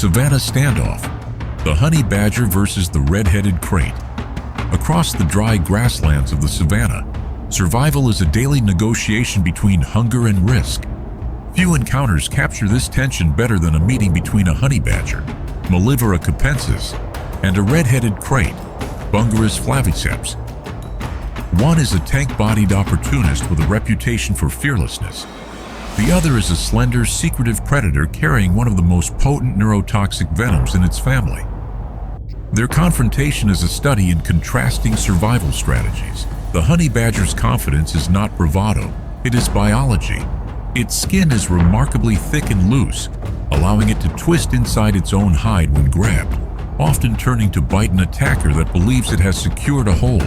Savannah Standoff. The honey badger versus the red-headed krait. Across the dry grasslands of the savanna, survival is a daily negotiation between hunger and risk. Few encounters capture this tension better than a meeting between a honey badger, Mellivera capensis, and a red-headed krait, Bungarus flaviceps. One is a tank-bodied opportunist with a reputation for fearlessness. The other is a slender, secretive predator carrying one of the most potent neurotoxic venoms in its family. Their confrontation is a study in contrasting survival strategies. The honey badger's confidence is not bravado, it is biology. Its skin is remarkably thick and loose, allowing it to twist inside its own hide when grabbed, often turning to bite an attacker that believes it has secured a hold.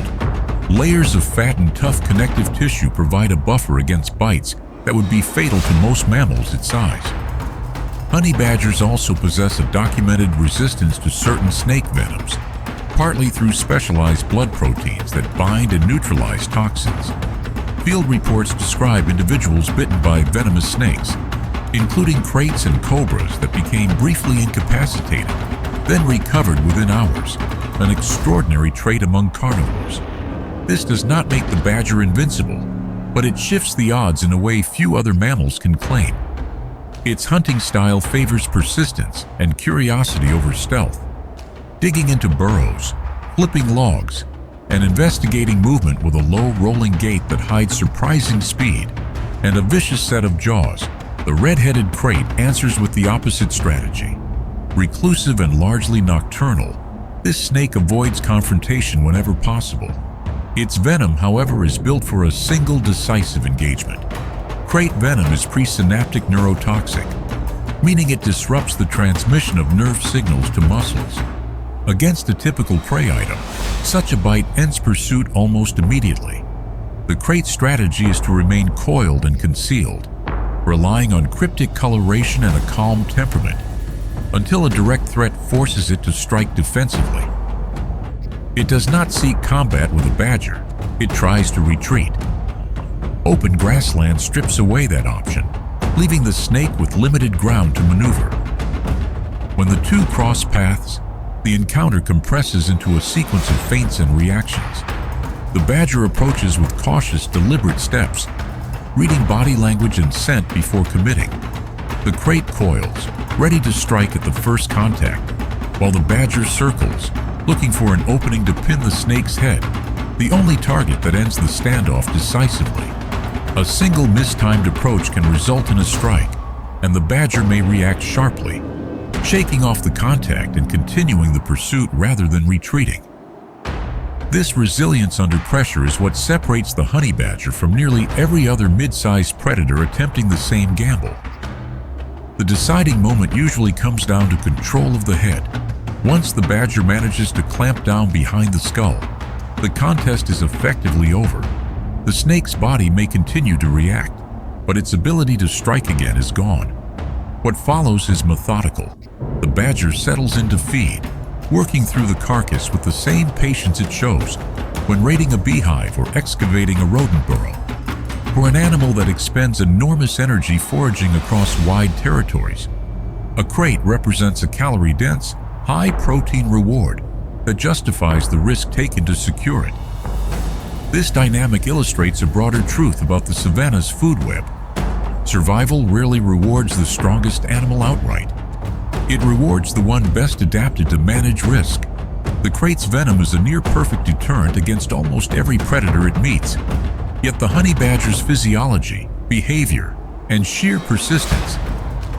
Layers of fat and tough connective tissue provide a buffer against bites that would be fatal to most mammals its size. Honey badgers also possess a documented resistance to certain snake venoms, partly through specialized blood proteins that bind and neutralize toxins. Field reports describe individuals bitten by venomous snakes, including kraits and cobras that became briefly incapacitated, then recovered within hours, an extraordinary trait among carnivores. This does not make the badger invincible, but it shifts the odds in a way few other mammals can claim. Its hunting style favors persistence and curiosity over stealth, digging into burrows, flipping logs, and investigating movement with a low rolling gait that hides surprising speed and a vicious set of jaws. The red-headed krait answers with the opposite strategy. Reclusive and largely nocturnal, this snake avoids confrontation whenever possible. Its venom, however, is built for a single decisive engagement. Krait venom is presynaptic neurotoxic, meaning it disrupts the transmission of nerve signals to muscles. Against a typical prey item, such a bite ends pursuit almost immediately. The krait's strategy is to remain coiled and concealed, relying on cryptic coloration and a calm temperament, until a direct threat forces it to strike defensively. It does not seek combat with a badger, it tries to retreat. Open grassland strips away that option, leaving the snake with limited ground to maneuver. When the two cross paths, the encounter compresses into a sequence of feints and reactions. The badger approaches with cautious, deliberate steps, reading body language and scent before committing. The krait coils, ready to strike at the first contact, while the badger circles, looking for an opening to pin the snake's head, the only target that ends the standoff decisively. A single mistimed approach can result in a strike, and the badger may react sharply, shaking off the contact and continuing the pursuit rather than retreating. This resilience under pressure is what separates the honey badger from nearly every other mid-sized predator attempting the same gamble. The deciding moment usually comes down to control of the head. Once the badger manages to clamp down behind the skull, the contest is effectively over. The snake's body may continue to react, but its ability to strike again is gone. What follows is methodical. The badger settles in to feed, working through the carcass with the same patience it shows when raiding a beehive or excavating a rodent burrow. For an animal that expends enormous energy foraging across wide territories, a krait represents a calorie-dense, high-protein reward that justifies the risk taken to secure it. This dynamic illustrates a broader truth about the savanna's food web. Survival rarely rewards the strongest animal outright. It rewards the one best adapted to manage risk. The krait's venom is a near-perfect deterrent against almost every predator it meets. Yet the honey badger's physiology, behavior, and sheer persistence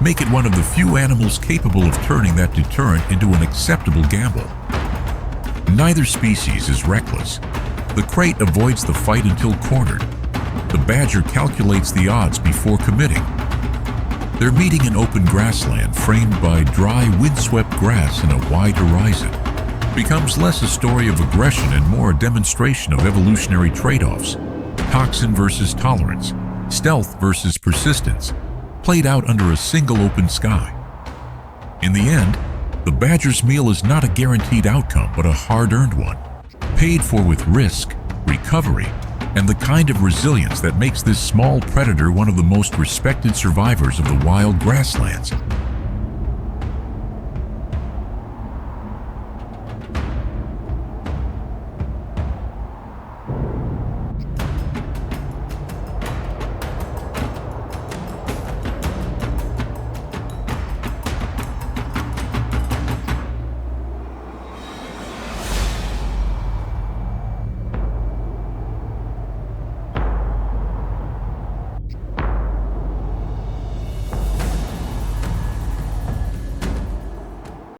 make it one of the few animals capable of turning that deterrent into an acceptable gamble. Neither species is reckless. The krait avoids the fight until cornered. The badger calculates the odds before committing. Their meeting in open grassland framed by dry, windswept grass and a wide horizon becomes less a story of aggression and more a demonstration of evolutionary trade-offs: toxin versus tolerance, stealth versus persistence, played out under a single open sky. In the end, the badger's meal is not a guaranteed outcome but a hard-earned one, paid for with risk, recovery, and the kind of resilience that makes this small predator one of the most respected survivors of the wild grasslands.